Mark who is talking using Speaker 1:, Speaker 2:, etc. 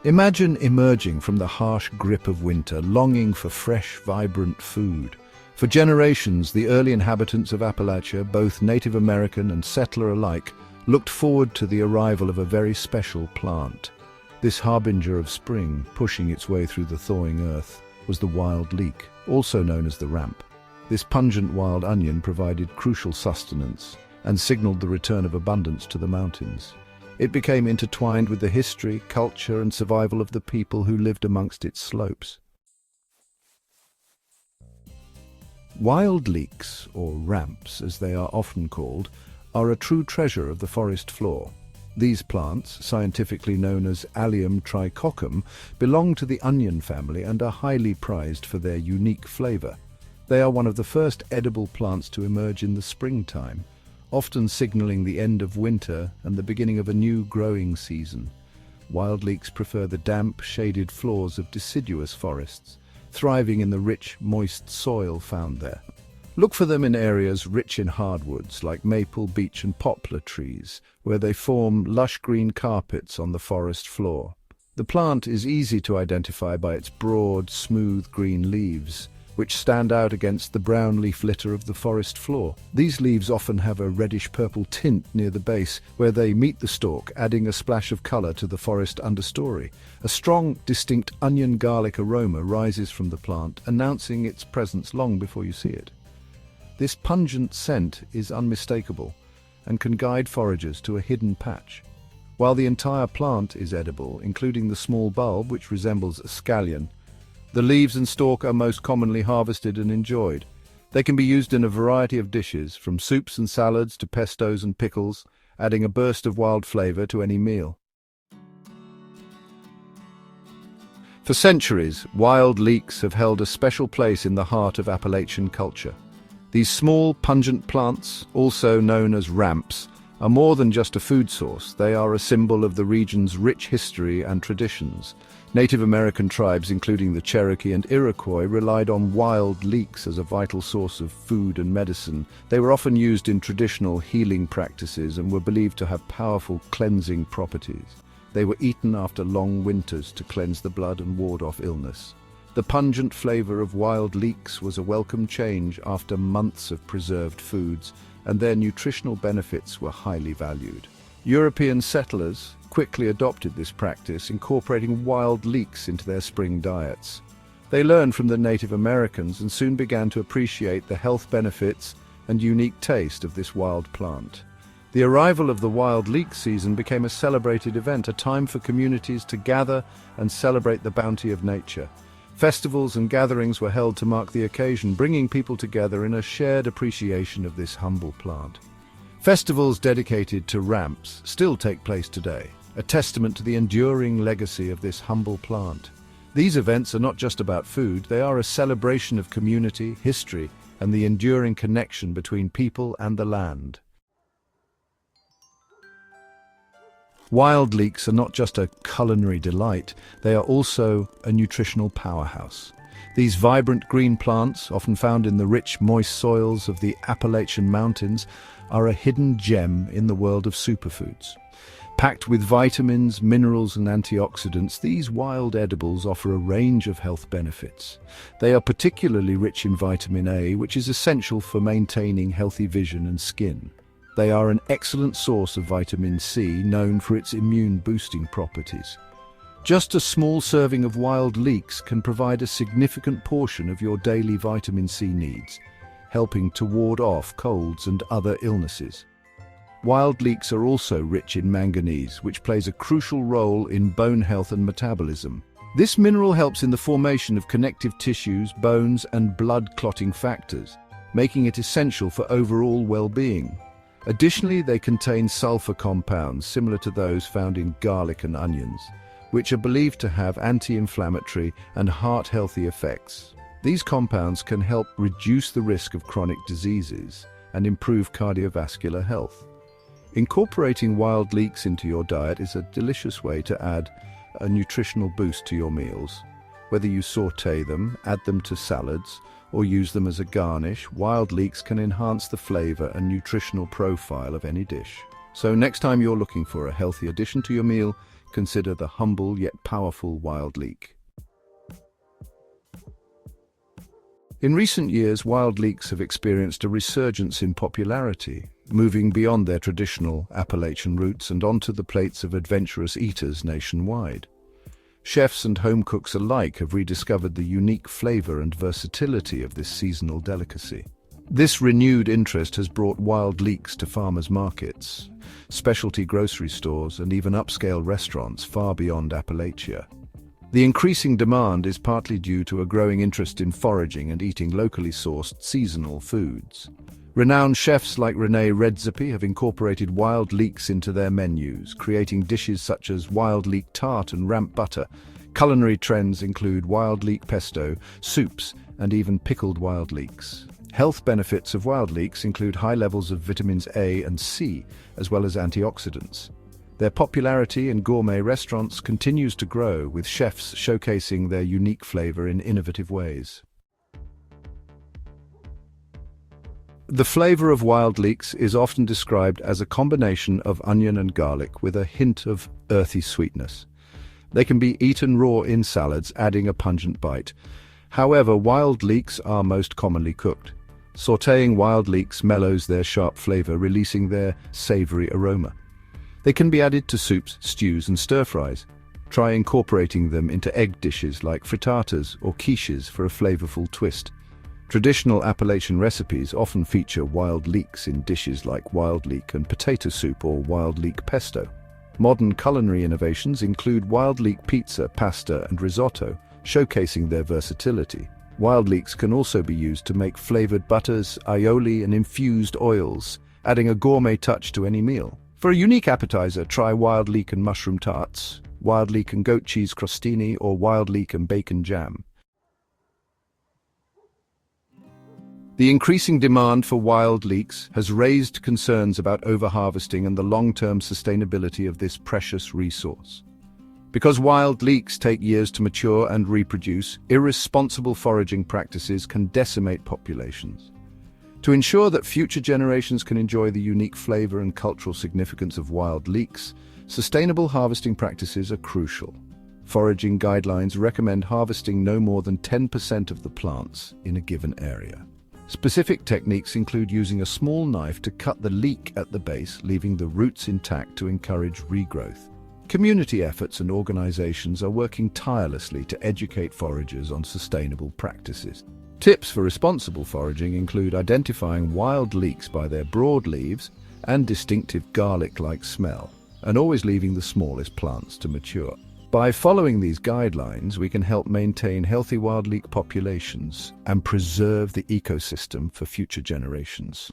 Speaker 1: Imagine emerging from the harsh grip of winter, longing for fresh, vibrant food. For generations, the early inhabitants of Appalachia, both Native American and settler alike, looked forward to the arrival of a very special plant. This harbinger of spring, pushing its way through the thawing earth, was the wild leek, also known as the ramp. This pungent wild onion provided crucial sustenance and signaled the return of abundance to the mountains. It became intertwined with the history, culture, and survival of the people who lived amongst its slopes. Wild leeks, or ramps as they are often called, are a true treasure of the forest floor. These plants, scientifically known as Allium tricoccum, belong to the onion family and are highly prized for their unique flavor. They are one of the first edible plants to emerge in the springtime, often signaling the end of winter and the beginning of a new growing season. Wild leeks prefer the damp, shaded floors of deciduous forests, thriving in the rich, moist soil found there. Look for them in areas rich in hardwoods like maple, beech and poplar trees, where they form lush green carpets on the forest floor. The plant is easy to identify by its broad, smooth green leaves, which stand out against the brown leaf litter of the forest floor. These leaves often have a reddish-purple tint near the base, where they meet the stalk, adding a splash of color to the forest understory. A strong, distinct onion-garlic aroma rises from the plant, announcing its presence long before you see it. This pungent scent is unmistakable and can guide foragers to a hidden patch. While the entire plant is edible, including the small bulb, which resembles a scallion, the leaves and stalk are most commonly harvested and enjoyed. They can be used in a variety of dishes, from soups and salads to pestos and pickles, adding a burst of wild flavor to any meal. For centuries, wild leeks have held a special place in the heart of Appalachian culture. These small, pungent plants, also known as ramps, are more than just a food source. They are a symbol of the region's rich history and traditions. Native American tribes, including the Cherokee and Iroquois, relied on wild leeks as a vital source of food and medicine. They were often used in traditional healing practices and were believed to have powerful cleansing properties. They were eaten after long winters to cleanse the blood and ward off illness. The pungent flavor of wild leeks was a welcome change after months of preserved foods, and their nutritional benefits were highly valued. European settlers quickly adopted this practice, incorporating wild leeks into their spring diets. They learned from the Native Americans and soon began to appreciate the health benefits and unique taste of this wild plant. The arrival of the wild leek season became a celebrated event, a time for communities to gather and celebrate the bounty of nature. Festivals and gatherings were held to mark the occasion, bringing people together in a shared appreciation of this humble plant. Festivals dedicated to ramps still take place today, a testament to the enduring legacy of this humble plant. These events are not just about food, they are a celebration of community, history, and the enduring connection between people and the land. Wild leeks are not just a culinary delight, they are also a nutritional powerhouse. These vibrant green plants, often found in the rich, moist soils of the Appalachian Mountains, are a hidden gem in the world of superfoods. Packed with vitamins, minerals and antioxidants, these wild edibles offer a range of health benefits. They are particularly rich in vitamin A, which is essential for maintaining healthy vision and skin. They are an excellent source of vitamin C, known for its immune-boosting properties. Just a small serving of wild leeks can provide a significant portion of your daily vitamin C needs, helping to ward off colds and other illnesses. Wild leeks are also rich in manganese, which plays a crucial role in bone health and metabolism. This mineral helps in the formation of connective tissues, bones, and blood-clotting factors, making it essential for overall well-being. Additionally, they contain sulfur compounds similar to those found in garlic and onions, which are believed to have anti-inflammatory and heart-healthy effects. These compounds can help reduce the risk of chronic diseases and improve cardiovascular health. Incorporating wild leeks into your diet is a delicious way to add a nutritional boost to your meals. Whether you sauté them, add them to salads, or use them as a garnish, wild leeks can enhance the flavor and nutritional profile of any dish. So next time you're looking for a healthy addition to your meal, consider the humble yet powerful wild leek. In recent years, wild leeks have experienced a resurgence in popularity, moving beyond their traditional Appalachian roots and onto the plates of adventurous eaters nationwide. Chefs and home cooks alike have rediscovered the unique flavor and versatility of this seasonal delicacy. This renewed interest has brought wild leeks to farmers' markets, specialty grocery stores, and even upscale restaurants far beyond Appalachia. The increasing demand is partly due to a growing interest in foraging and eating locally sourced seasonal foods. Renowned chefs like Rene Redzepi have incorporated wild leeks into their menus, creating dishes such as wild leek tart and ramp butter. Culinary trends include wild leek pesto, soups, and even pickled wild leeks. Health benefits of wild leeks include high levels of vitamins A and C, as well as antioxidants. Their popularity in gourmet restaurants continues to grow, with chefs showcasing their unique flavor in innovative ways. The flavor of wild leeks is often described as a combination of onion and garlic with a hint of earthy sweetness. They can be eaten raw in salads, adding a pungent bite. However, wild leeks are most commonly cooked. Sautéing wild leeks mellows their sharp flavor, releasing their savory aroma. They can be added to soups, stews, and stir-fries. Try incorporating them into egg dishes like frittatas or quiches for a flavorful twist. Traditional Appalachian recipes often feature wild leeks in dishes like wild leek and potato soup or wild leek pesto. Modern culinary innovations include wild leek pizza, pasta, and risotto, showcasing their versatility. Wild leeks can also be used to make flavored butters, aioli, and infused oils, adding a gourmet touch to any meal. For a unique appetizer, try wild leek and mushroom tarts, wild leek and goat cheese crostini, or wild leek and bacon jam. The increasing demand for wild leeks has raised concerns about overharvesting and the long-term sustainability of this precious resource. Because wild leeks take years to mature and reproduce, irresponsible foraging practices can decimate populations. To ensure that future generations can enjoy the unique flavor and cultural significance of wild leeks, sustainable harvesting practices are crucial. Foraging guidelines recommend harvesting no more than 10% of the plants in a given area. Specific techniques include using a small knife to cut the leek at the base, leaving the roots intact to encourage regrowth. Community efforts and organizations are working tirelessly to educate foragers on sustainable practices. Tips for responsible foraging include identifying wild leeks by their broad leaves and distinctive garlic-like smell, and always leaving the smallest plants to mature. By following these guidelines, we can help maintain healthy wild leek populations and preserve the ecosystem for future generations.